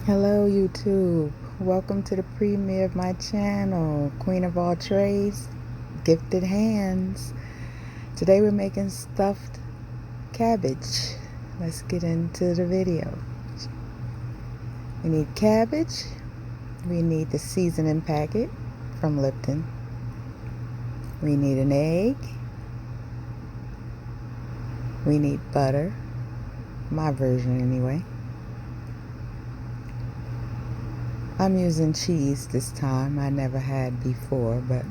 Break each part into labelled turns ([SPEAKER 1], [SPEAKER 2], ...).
[SPEAKER 1] Hello YouTube, welcome to the premiere of my channel, Queen of All Trades, Gifted Hands. Today we're making stuffed cabbage. Let's get into the video. We need cabbage, we need the seasoning packet from Lipton, we need an egg, we need butter, my version anyway. I'm using cheese this time. I never had before, but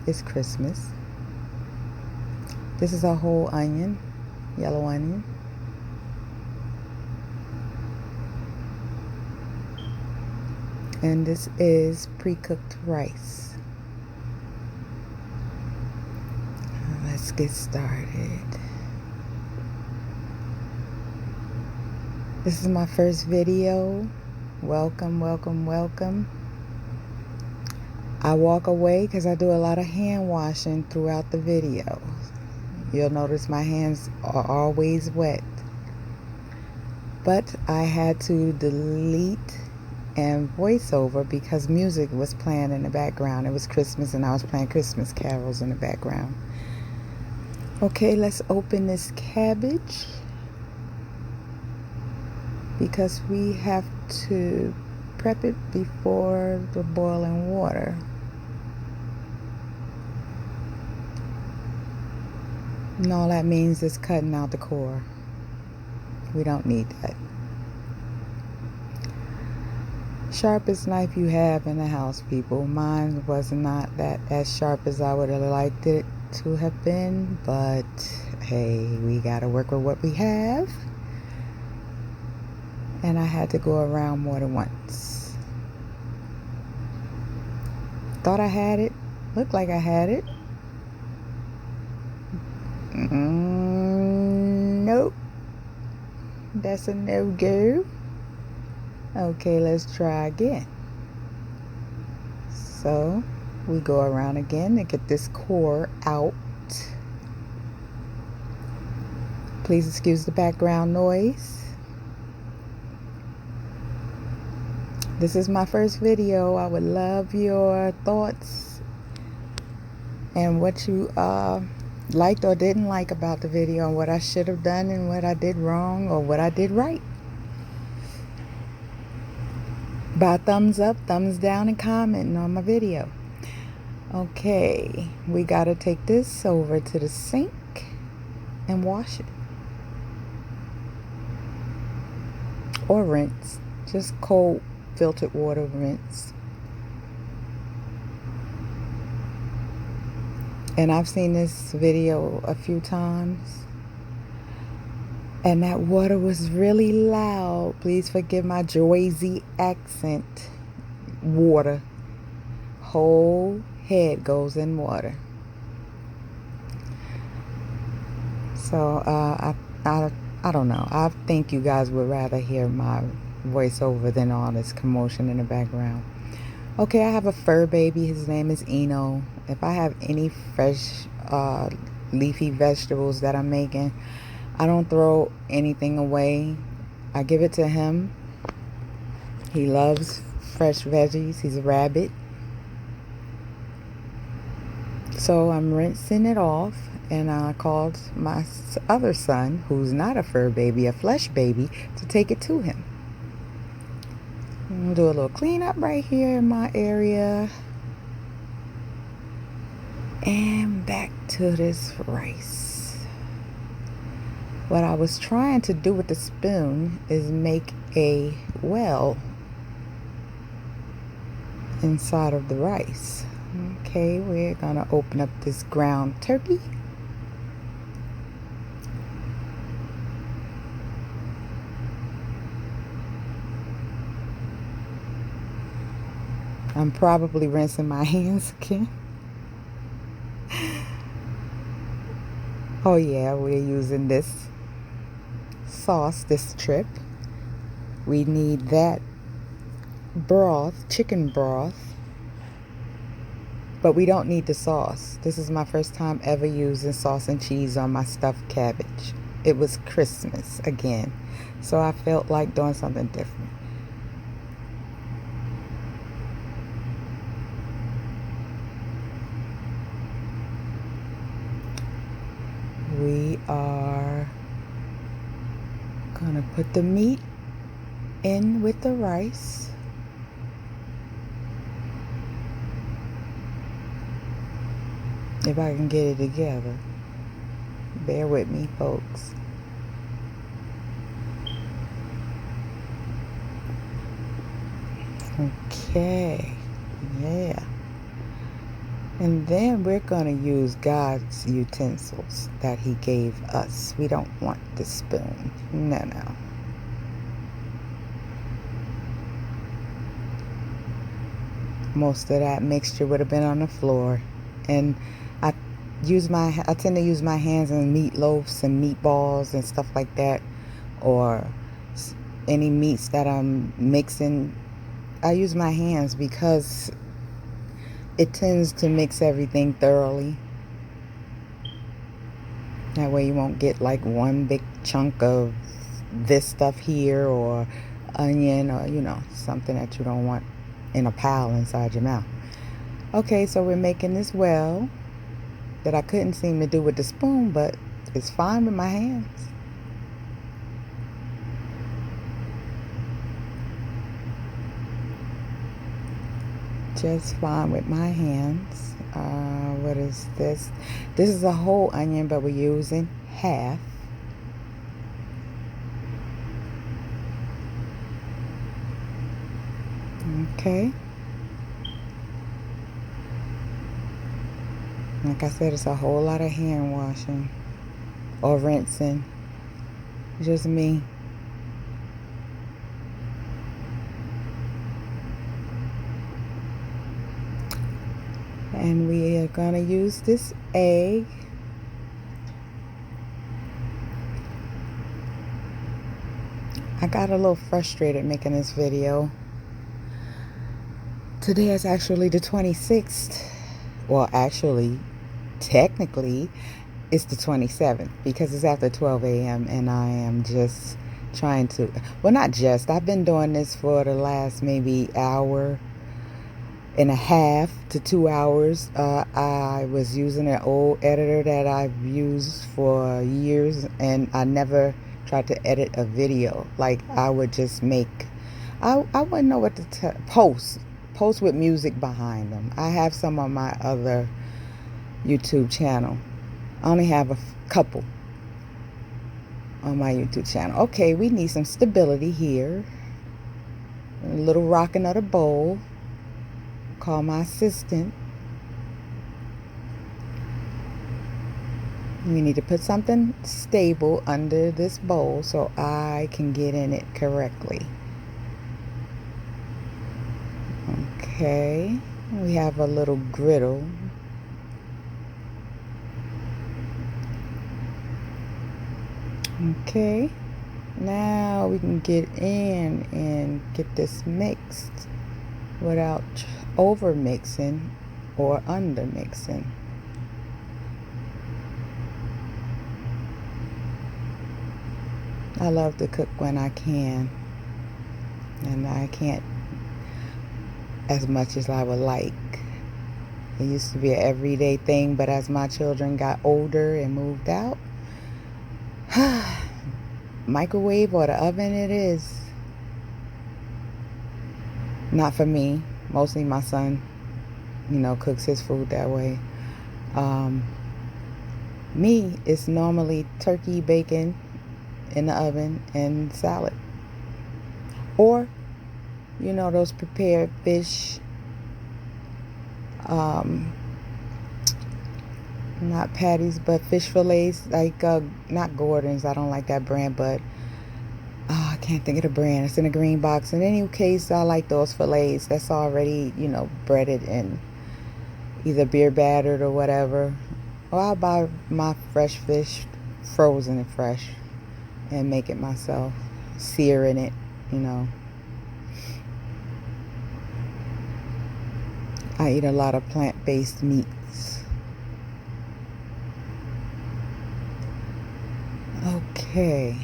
[SPEAKER 1] it's Christmas. This is a whole onion, yellow onion. And this is pre-cooked rice. Let's get started. This is my first video. Welcome, welcome, welcome. I walk away because I do a lot of hand washing throughout the video. You'll notice my hands are always wet. But I had to delete and voice over because music was playing in the background. It was Christmas and I was playing Christmas carols in the background. Okay, let's open this cabbage, because we have to prep it before the boiling water. And all that means is cutting out the core. We don't need that. Sharpest knife you have in the house, people. Mine was not that as sharp as I would have liked it to have been, but hey, we gotta work with what we have. And I had to go around more than once. Thought I had it. Looked like I had it. Nope. That's a no-go. Okay, let's try again. So, we go around again to get this core out. Please excuse the background noise. This is my first video. I would love your thoughts and what you liked or didn't like about the video, and what I should have done and what I did wrong or what I did right. By thumbs up, thumbs down, and commenting on my video. Okay, we gotta take this over to the sink and wash it. Or rinse, just cold filtered water rinse. And I've seen this video a few times, and that water was really loud. Please forgive my Jersey accent. Water, whole head goes in water. So I don't know. I think you guys would rather hear my voiceover than all this commotion in the background. Okay, I have a fur baby. His name is Eno. If I have any fresh leafy vegetables that I'm making, I don't throw anything away. I give it to him. He loves fresh veggies. He's a rabbit. So I'm rinsing it off, and I called my other son, who's not a fur baby, a flesh baby, to take it to him. I'm gonna do a little cleanup right here in my area. And back to this rice. What I was trying to do with the spoon is make a well inside of the rice. Okay, we're gonna open up this ground turkey. I'm probably rinsing my hands again. Oh yeah, we're using this sauce, this trip. We need that broth, chicken broth, but we don't need the sauce. This is my first time ever using sauce and cheese on my stuffed cabbage. It was Christmas again, so I felt like doing something different. we are gonna put the meat in with the rice. If I can get it together. Bear with me, folks. Okay, yeah. And then we're going to use God's utensils that He gave us. We don't want the spoon. No. Most of that mixture would have been on the floor. And I tend to use my hands in meatloafs and meatballs and stuff like that. Or any meats that I'm mixing. I use my hands because it tends to mix everything thoroughly. That way you won't get like one big chunk of this stuff here, or onion, or something that you don't want in a pile inside your mouth. Okay, so we're making this well that I couldn't seem to do with the spoon, but it's fine with my hands. Just fine with my hands. What is this? This is a whole onion, but we're using half. Okay. Like I said, it's a whole lot of hand washing or rinsing. Just me. And we are going to use this egg. I got a little frustrated making this video. Today is actually the 26th. Well, actually, technically, it's the 27th because it's after 12 a.m. and I am just trying to, well, not just, I've been doing this for the last maybe hour and a half to 2 hours. I was using an old editor that I've used for years, and I never tried to edit a video. Like, I would just I wouldn't know what to post with music behind them. I have some on my other YouTube channel. I only have a couple on my YouTube channel. Okay, we need some stability here. A little rock another bowl. Call my assistant. We need to put something stable under this bowl so I can get in it correctly. Okay, we have a little griddle. Okay, now we can get in and get this mixed without over mixing or under mixing. I love to cook when I can, and I can't as much as I would like. It used to be an everyday thing, but as my children got older and moved out, microwave or the oven it is. Not for me. Mostly my son, cooks his food that way. Me, it's normally turkey, bacon in the oven, and salad. Or, those prepared fish, not patties, but fish fillets, like, not Gordon's, I don't like that brand, but I can't think of the brand. It's in a green box. In any case, I like those fillets. That's already, breaded and either beer battered or whatever. Or I'll buy my fresh fish, frozen and fresh, and make it myself. Sear in it, I eat a lot of plant-based meats. Okay.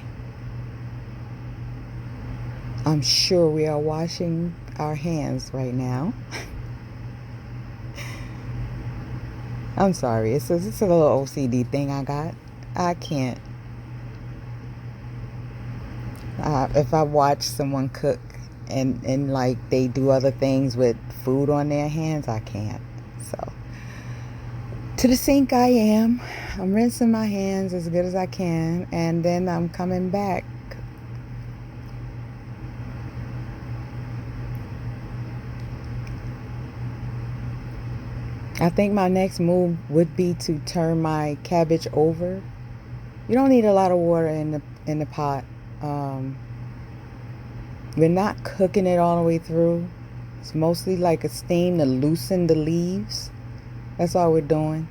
[SPEAKER 1] I'm sure we are washing our hands right now. I'm sorry. It's a little OCD thing I got. I can't. If I watch someone cook and like they do other things with food on their hands, I can't. So to the sink I am. I'm rinsing my hands as good as I can, and then I'm coming back. I think my next move would be to turn my cabbage over. You don't need a lot of water in the pot. We're not cooking it all the way through. It's mostly like a steam to loosen the leaves. That's all we're doing.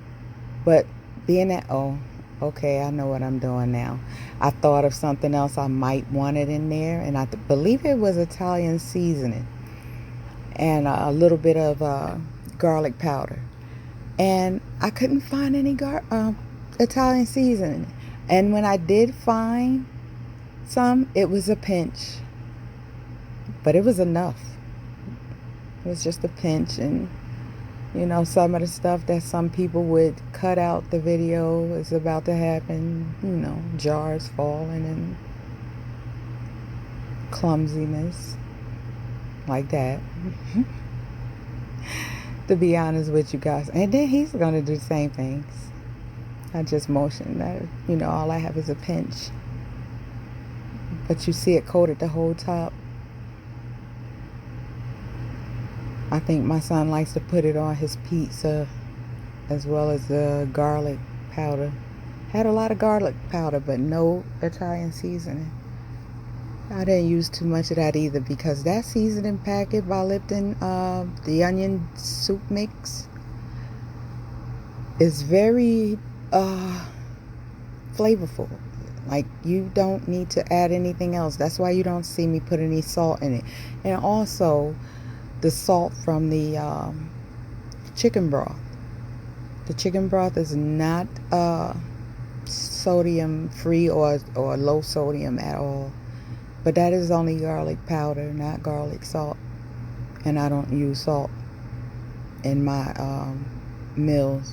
[SPEAKER 1] But being that, oh, okay, I know what I'm doing now. I thought of something else I might want it in there, and I believe it was Italian seasoning and a little bit of garlic powder. And I couldn't find any Italian seasoning. And when I did find some, it was a pinch. But it was enough. It was just a pinch. And, you know, some of the stuff that some people would cut out the video is about to happen. You know, jars falling and clumsiness. Like that. To be honest with you guys. And then he's going to do the same things. I just motioned that, you know, all I have is a pinch. But you see it coated the whole top. I think my son likes to put it on his pizza as well as the garlic powder. Had a lot of garlic powder, but no Italian seasoning. I didn't use too much of that either because that seasoning packet by Lipton, the onion soup mix, is very flavorful. Like, you don't need to add anything else. That's why you don't see me put any salt in it. And also the salt from the chicken broth. The chicken broth is not sodium free or low sodium at all. But that is only garlic powder, not garlic salt. And I don't use salt in my meals.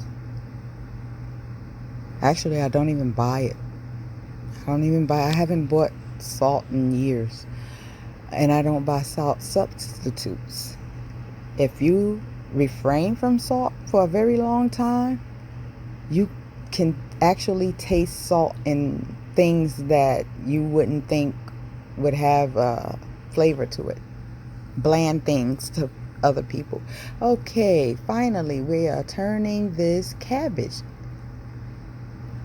[SPEAKER 1] Actually, I don't even buy it. I haven't bought salt in years. And I don't buy salt substitutes. If you refrain from salt for a very long time, you can actually taste salt in things that you wouldn't think would have flavor to it. Bland things to other people. Okay, finally we are turning this cabbage.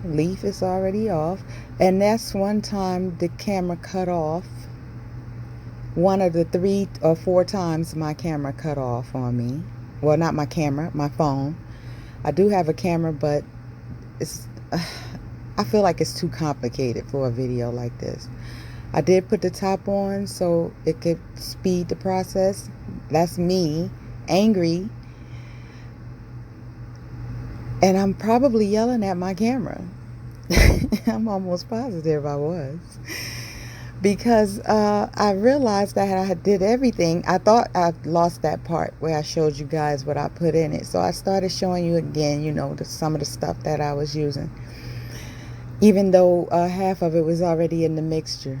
[SPEAKER 1] Leaf is already off, and that's one time the camera cut off. One of the 3 or 4 times my camera cut off on me. Well, not my camera, my phone. I do have a camera, but it's I feel like it's too complicated for a video like this. I did put the top on so it could speed the process. That's me, angry. And I'm probably yelling at my camera. I'm almost positive I was. Because I realized that I did everything. I thought I lost that part where I showed you guys what I put in it. So I started showing you again, you know, some of the stuff that I was using. Even though half of it was already in the mixture.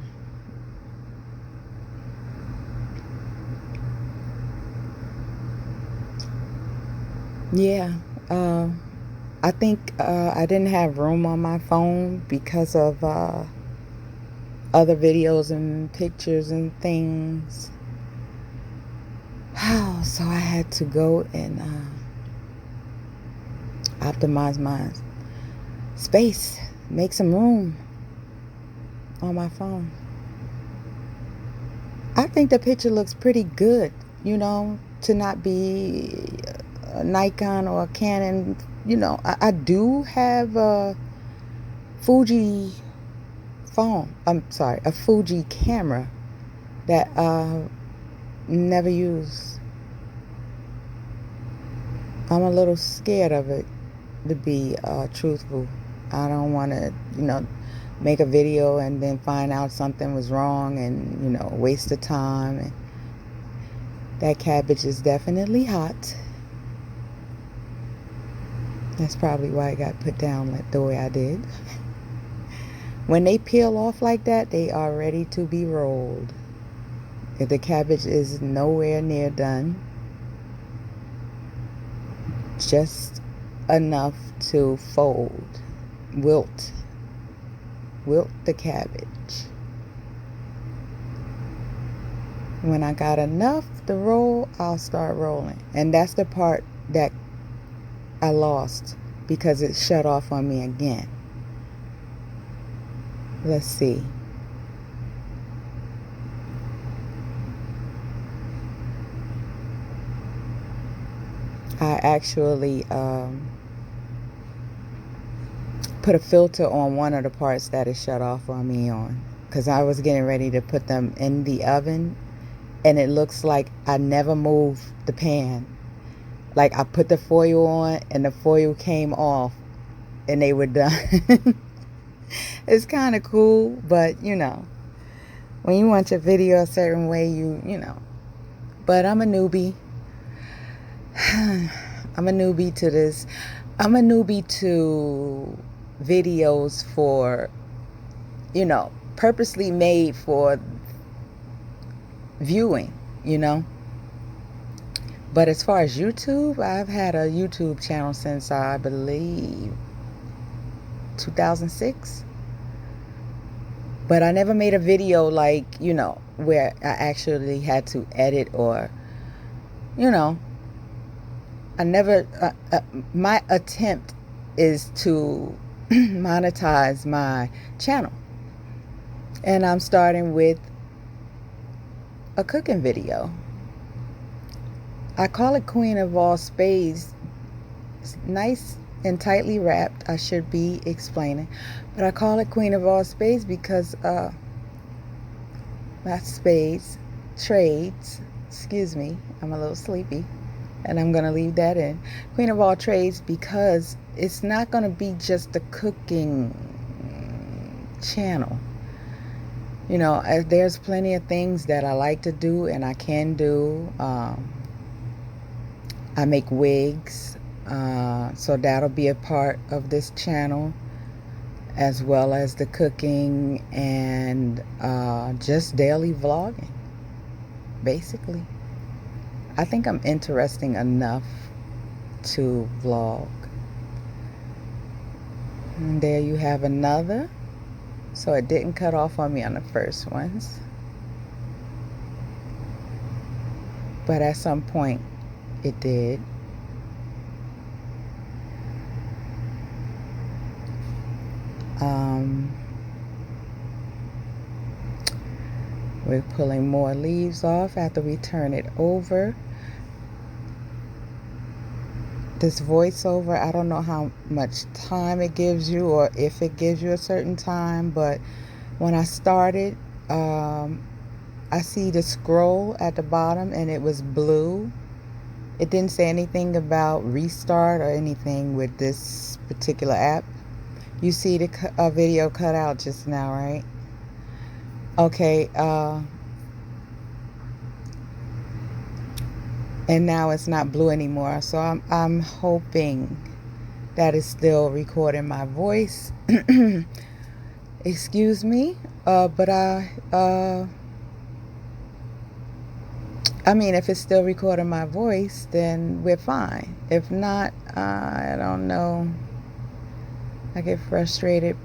[SPEAKER 1] Yeah, I think I didn't have room on my phone because of other videos and pictures and things. So I had to go and optimize my space, make some room on my phone. I think the picture looks pretty good, you know, to not be a Nikon or a Canon. You know, I do have a Fuji phone. I'm sorry, a Fuji camera that never use. I'm a little scared of it, to be truthful. I don't want to, you know, make a video and then find out something was wrong and, you know, waste of time. And that cabbage is definitely hot. That's probably why it got put down the way I did. When they peel off like that, they are ready to be rolled. If the cabbage is nowhere near done, just enough to fold, wilt the cabbage. When I got enough to roll, I'll start rolling. And that's the part that I lost because it shut off on me again. Let's see. I actually put a filter on one of the parts that is shut off on me on, because I was getting ready to put them in the oven, and it looks like I never moved the pan. Like I put the foil on and the foil came off and they were done. It's kind of cool, but you know, when you want your video a certain way, you know. But I'm a newbie. I'm a newbie to this. I'm a newbie to videos for, you know, purposely made for viewing, you know. But as far as YouTube, I've had a YouTube channel since I believe 2006. But I never made a video like, you know, where I actually had to edit or, you know, I never, my attempt is to monetize my channel. And I'm starting with a cooking video. I call it Queen of All Spades. It's nice and tightly wrapped, I should be explaining. But I call it Queen of All Spades because, not spades, trades. Excuse me, I'm a little sleepy. And I'm going to leave that in. Queen of all trades, because it's not going to be just a cooking channel. You know, there's plenty of things that I like to do and I can do. I make wigs. So that'll be a part of this channel, as well as the cooking and just daily vlogging, basically. I think I'm interesting enough to vlog. And there you have another. So it didn't cut off on me on the first ones. But at some point it did. We're pulling more leaves off after we turn it over. This voiceover, I don't know how much time it gives you or if it gives you a certain time, but when I started, I see the scroll at the bottom and it was blue. It didn't say anything about restart or anything with this particular app. You see the video cut out just now, right? Okay, and now it's not blue anymore, so I'm hoping that it's still recording my voice. Excuse me, but I mean, if it's still recording my voice, then we're fine. If not, I don't know. I get frustrated.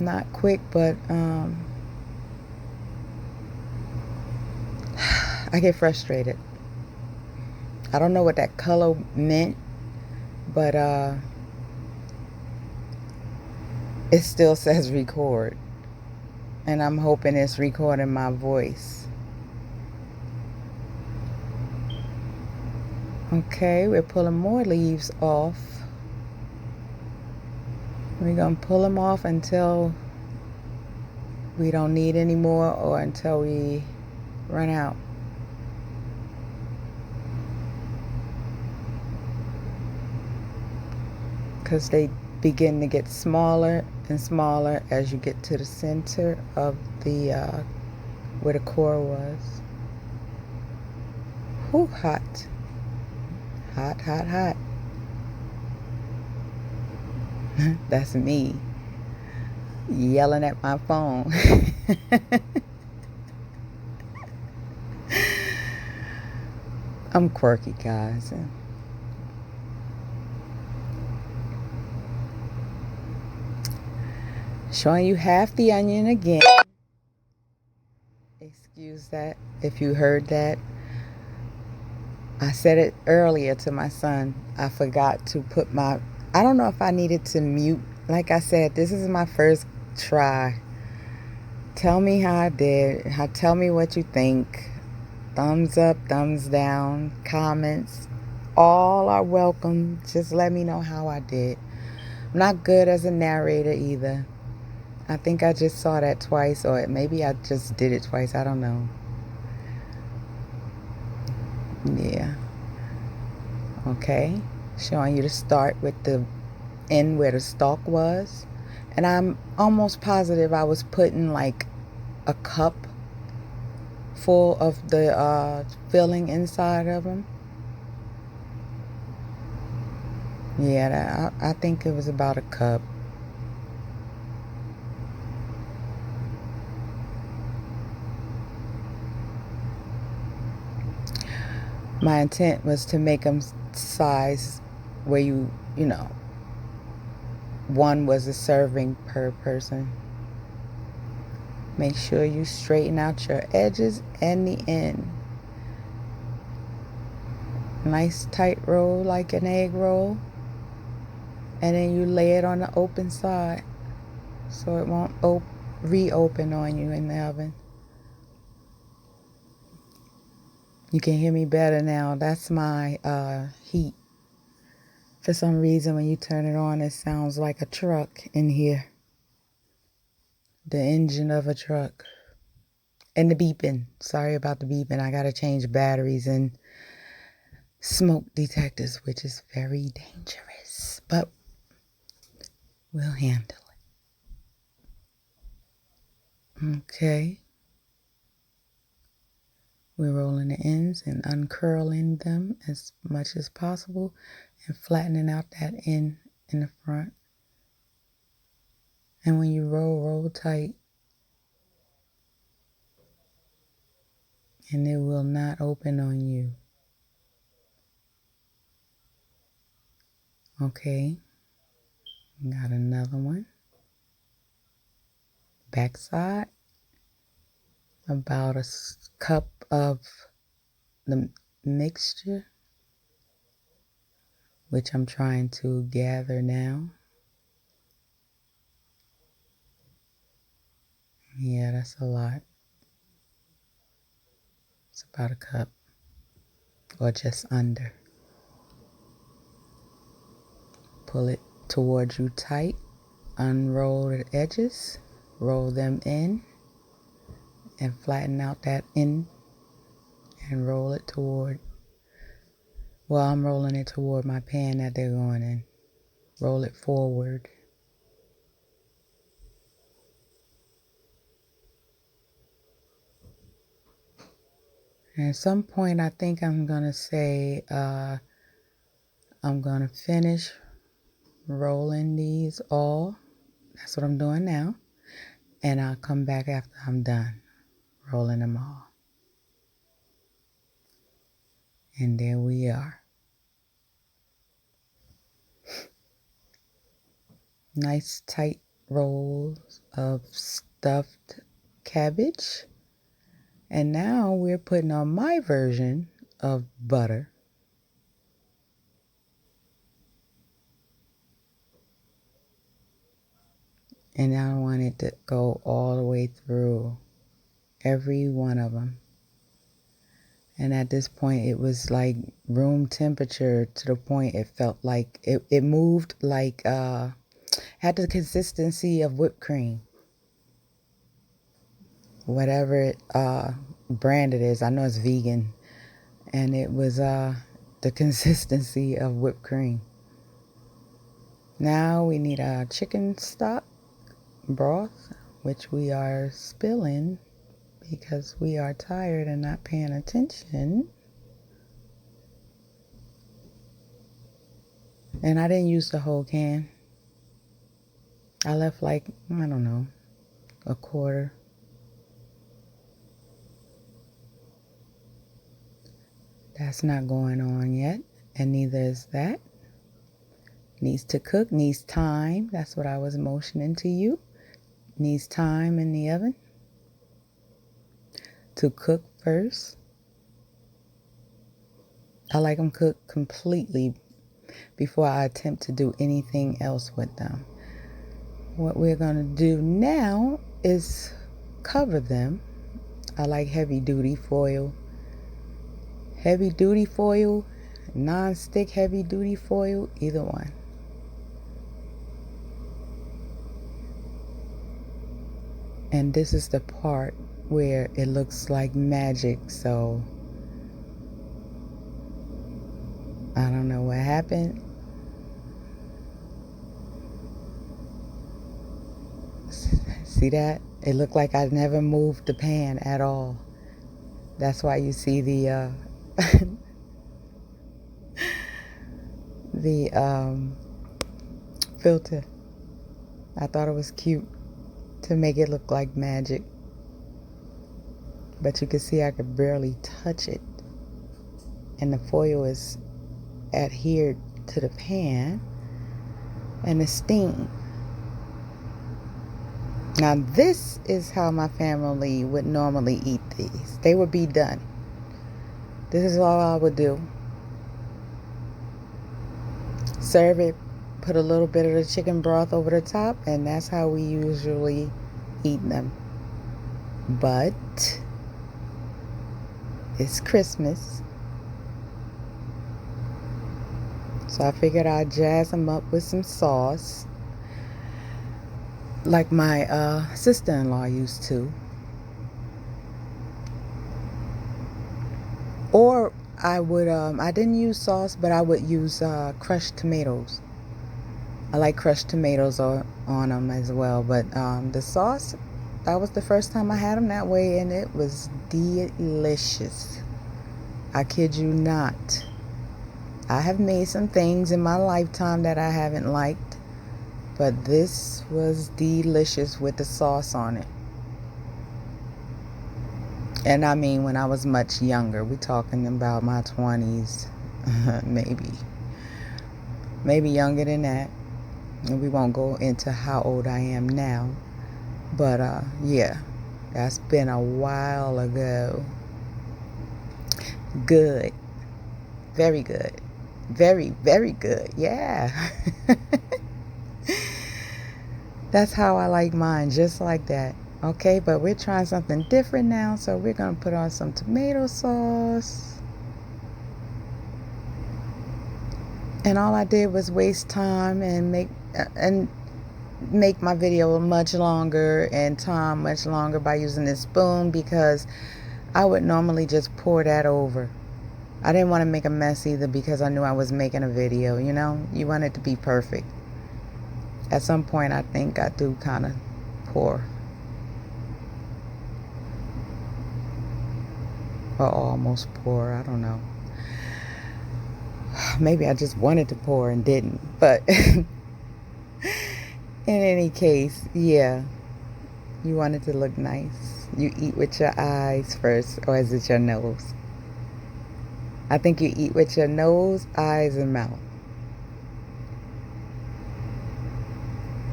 [SPEAKER 1] Not quick, but I get frustrated. I don't know what that color meant, but it still says record. And I'm hoping it's recording my voice. Okay, we're pulling more leaves off. We're going to pull them off until we don't need any more or until we run out. Because they begin to get smaller and smaller as you get to the center of the, where the core was. Whew, hot. Hot, hot, hot. That's me. Yelling at my phone. I'm quirky, guys. Showing you half the onion again. Excuse that if you heard that. I said it earlier to my son. I forgot to put my. I don't know if I needed to mute. Like I said, this is my first try. Tell me how I did. Tell me what you think. Thumbs up, thumbs down, comments. All are welcome. Just let me know how I did. I'm not good as a narrator either. I think I just saw that twice, or maybe I just did it twice. I don't know. Yeah. Okay. Showing you to start with the end where the stalk was. And I'm almost positive I was putting like a cup full of the filling inside of them. Yeah, I think it was about a cup. My intent was to make them size where you know, one was a serving per person. Make sure you straighten out your edges and the end. Nice tight roll like an egg roll. And then you lay it on the open side so it won't reopen on you in the oven. You can hear me better now. That's my heat. For some reason, when you turn it on, it sounds like a truck in here. The engine of a truck. And the beeping. Sorry about the beeping. I got to change batteries and smoke detectors, which is very dangerous. But we'll handle it. Okay. We're rolling the ends and uncurling them as much as possible and flattening out that end in the front. And when you roll tight. And it will not open on you. Okay. Got another one. Backside. About a cup of the mixture, which I'm trying to gather now. Yeah, that's a lot. It's about a cup or just under. Pull it towards you tight. Unroll the edges. Roll them in and flatten out that end and roll it toward. Well, I'm rolling it toward my pan that they're going in. Roll it forward. And at some point, I think I'm going to say, I'm going to finish rolling these all. That's what I'm doing now. And I'll come back after I'm done rolling them all. And there we are. Nice tight rolls of stuffed cabbage. And now we're putting on my version of butter. And I want it to go all the way through every one of them. And at this point, it was like room temperature to the point it felt like it moved like, had the consistency of whipped cream. Whatever brand it is. I know it's vegan. And it was the consistency of whipped cream. Now we need a chicken stock broth, which we are spilling because we are tired and not paying attention. And I didn't use the whole can. I left like, I don't know, a quarter. That's not going on yet, and neither is that. Needs to cook, needs time. That's what I was motioning to you. Needs time in the oven to cook first. I like them cooked completely before I attempt to do anything else with them. What we're going to do now is cover them. I like heavy duty foil. Heavy duty foil, non-stick heavy duty foil, either one. And this is the part where it looks like magic, so I don't know what happened. See that? It looked like I never moved the pan at all. That's why you see the the filter. I thought it was cute to make it look like magic. But you can see I could barely touch it. And the foil is adhered to the pan and the steam. Now this is how my family would normally eat these. They would be done. This is all I would do. Serve it, put a little bit of the chicken broth over the top, and that's how we usually eat them. But it's Christmas, so I figured I'd jazz them up with some sauce, like my sister-in-law used to. Or I would, I didn't use sauce, but I would use crushed tomatoes. I like crushed tomatoes on them as well. But the sauce, that was the first time I had them that way, and it was delicious. I kid you not. I have made some things in my lifetime that I haven't liked, but this was delicious with the sauce on it. And I mean, when I was much younger, we're talking about my 20s, maybe younger than that. And we won't go into how old I am now. But yeah, that's been a while ago. Good. Very good. Very, very good. Yeah. That's how I like mine, just like that. Okay, but we're trying something different now, so we're going to put on some tomato sauce. And all I did was waste time and make my video much longer and time much longer by using this spoon, because I would normally just pour that over. I didn't want to make a mess either, because I knew I was making a video, you know? You want it to be perfect. At some point, I think I do kind of pour. Or almost pour, I don't know. Maybe I just wanted to pour and didn't. But in any case, yeah. You want it to look nice. You eat with your eyes first, or is it your nose? I think you eat with your nose, eyes, and mouth.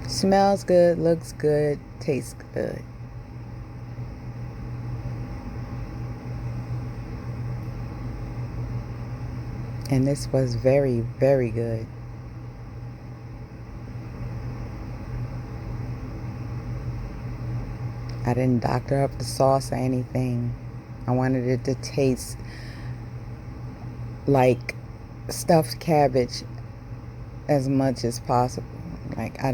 [SPEAKER 1] Smells good, looks good, tastes good. And this was very, very good. I didn't doctor up the sauce or anything. I wanted it to taste like stuffed cabbage as much as possible. Like I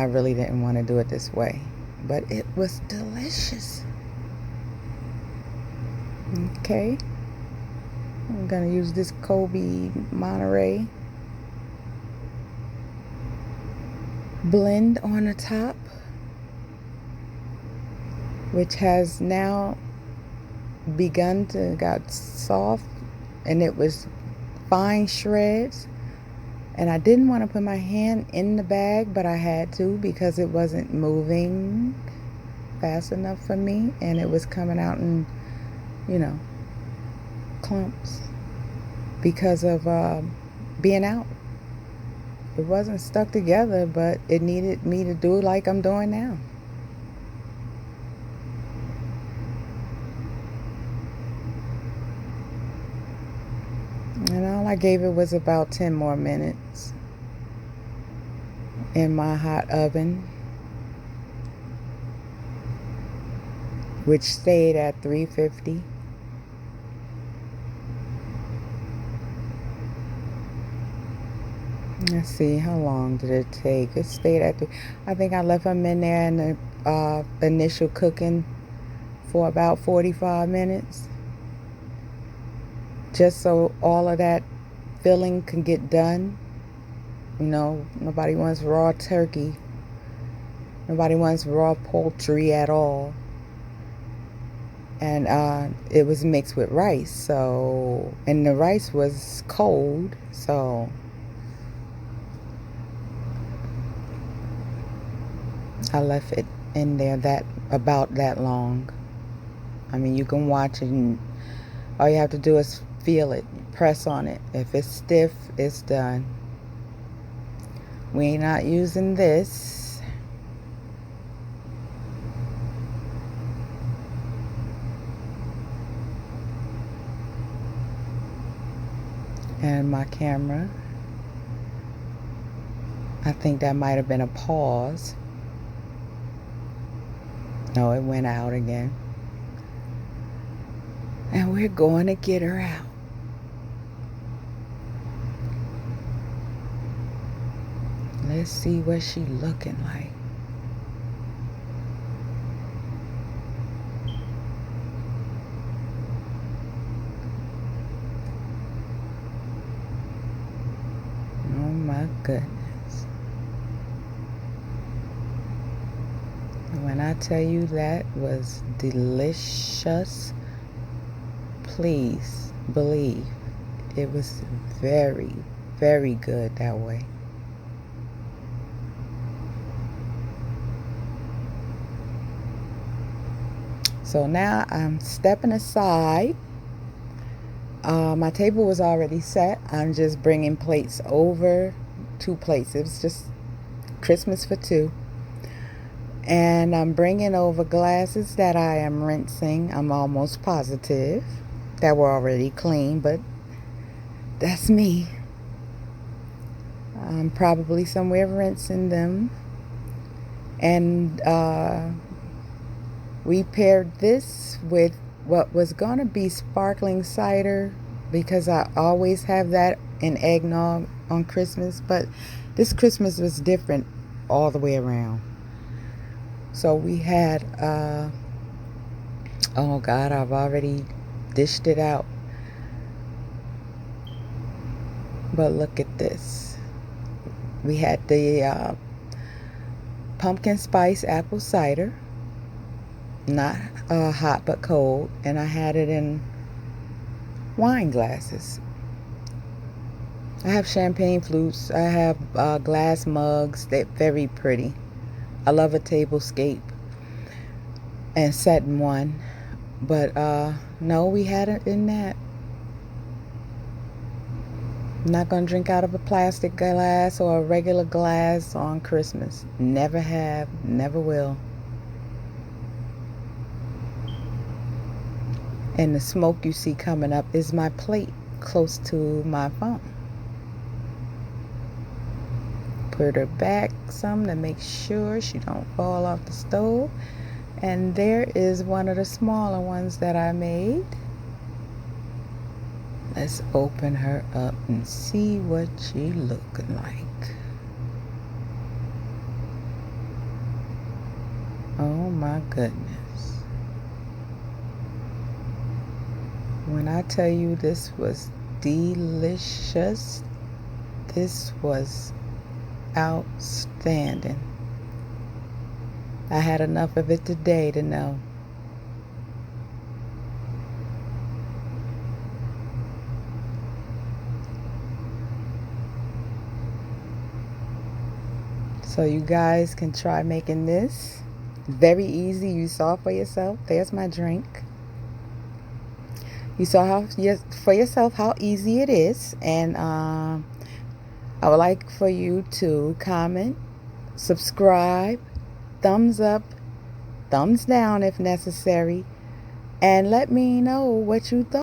[SPEAKER 1] really didn't want to do it this way, but it was delicious. Okay, I'm gonna use this Kobe Monterey blend on the top, which has now begun to got soft, and it was fine shreds. And I didn't want to put my hand in the bag, but I had to because it wasn't moving fast enough for me, and it was coming out in, you know, clumps because of being out. It wasn't stuck together, but it needed me to do like I'm doing now. And all I gave it was about 10 more minutes in my hot oven, which stayed at 350. Let's see, how long did it take? It stayed at I think I left them in there in the initial cooking for about 45 minutes, just so all of that filling can get done. You know, nobody wants raw turkey. Nobody wants raw poultry at all. And it was mixed with rice, so, and the rice was cold, so I left it in there about that long. I mean, you can watch it, and all you have to do is feel it, press on it. If it's stiff, it's done. We ain't not using this. And my camera, I think that might have been a pause. No, it went out again. And we're going to get her out. Let's see what she looking like. Oh my goodness. When I tell you that was delicious, please believe it was very, very good that way. So now I'm stepping aside. My table was already set. I'm just bringing plates over, 2 plates. It was just Christmas for 2. And I'm bringing over glasses that I am rinsing. I'm almost positive that were already clean, but that's me. I'm probably somewhere rinsing them. And we paired this with what was going to be sparkling cider, because I always have that in eggnog on Christmas, but this Christmas was different all the way around. So we had, oh God, I've already dished it out. But look at this. We had the pumpkin spice apple cider, not hot but cold, and I had it in wine glasses. I have champagne flutes. I have glass mugs. They're very pretty. I love a tablescape and setting one, but no, we had it in that. I'm not gonna drink out of a plastic glass or a regular glass on Christmas. Never have, never will. And the smoke you see coming up is my plate close to my phone. Put her back some to make sure she don't fall off the stove. And there is one of the smaller ones that I made. Let's open her up and see what she looking like. Oh my goodness. When I tell you this was delicious, this was outstanding. I had enough of it today to know. So you guys can try making this. Very easy. You saw for yourself. There's my drink. You saw how, yes, for yourself how easy it is. And I would like for you to comment, subscribe, thumbs up, thumbs down if necessary, and let me know what you thought.